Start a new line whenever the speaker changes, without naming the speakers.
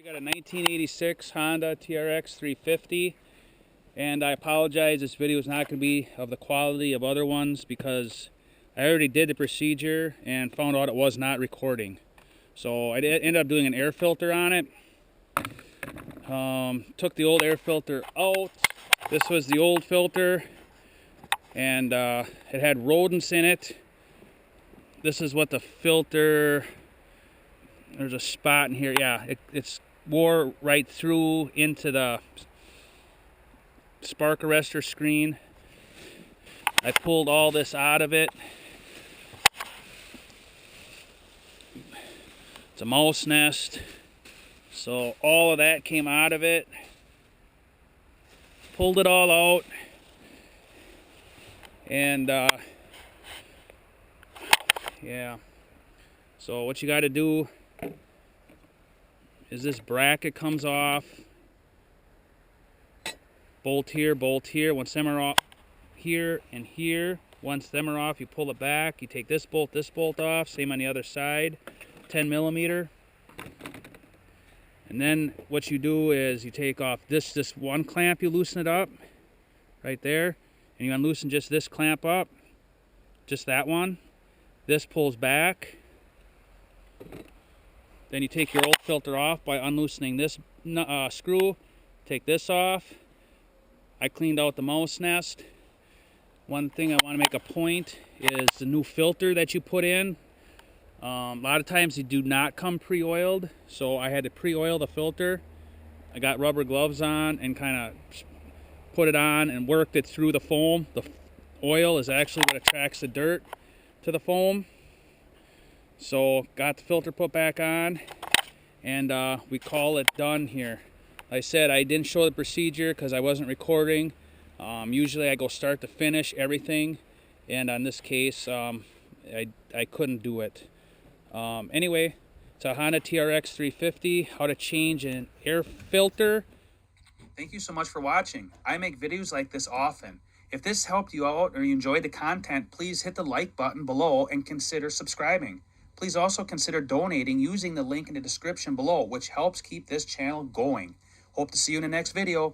got a 1986 Honda TRX350, and I apologize, this video is not going to be of the quality of other ones because I already did the procedure and found out it was not recording. So I ended up doing an air filter on it. Took the old air filter out. This was the old filter, and it had rodents in it. This is what the filter, there's a spot in here, yeah, it's wore right through into the spark arrestor screen. I pulled all this out of it. It's a mouse nest, so all of that came out of it. Pulled it all out, and yeah, so what you got to do is this bracket comes off. Bolt here, once them are off, here and here. Once them are off, you pull it back. You take this bolt off, same on the other side, 10 millimeter. And then what you do is you take off this one clamp, you loosen it up right there, and you unloosen just this clamp up, just that one. This pulls back. Then you take your old filter off by unloosening this screw. Take this off. I cleaned out the mouse nest. One thing I want to make a point is the new filter that you put in. A lot of times they do not come pre-oiled, so I had to pre-oil the filter. I got rubber gloves on and kind of put it on and worked it through the foam. The oil is actually what attracts the dirt to the foam. So got the filter put back on, and we call it done here. Like I said, I didn't show the procedure because I wasn't recording. Usually I go start to finish everything, and on this case I couldn't do it. Anyway, it's a Honda TRX350, how to change an air filter.
Thank you so much for watching. I make videos like this often. If this helped you out or you enjoyed the content, please hit the like button below and consider subscribing. Please also consider donating using the link in the description below, which helps keep this channel going. Hope to see you in the next video.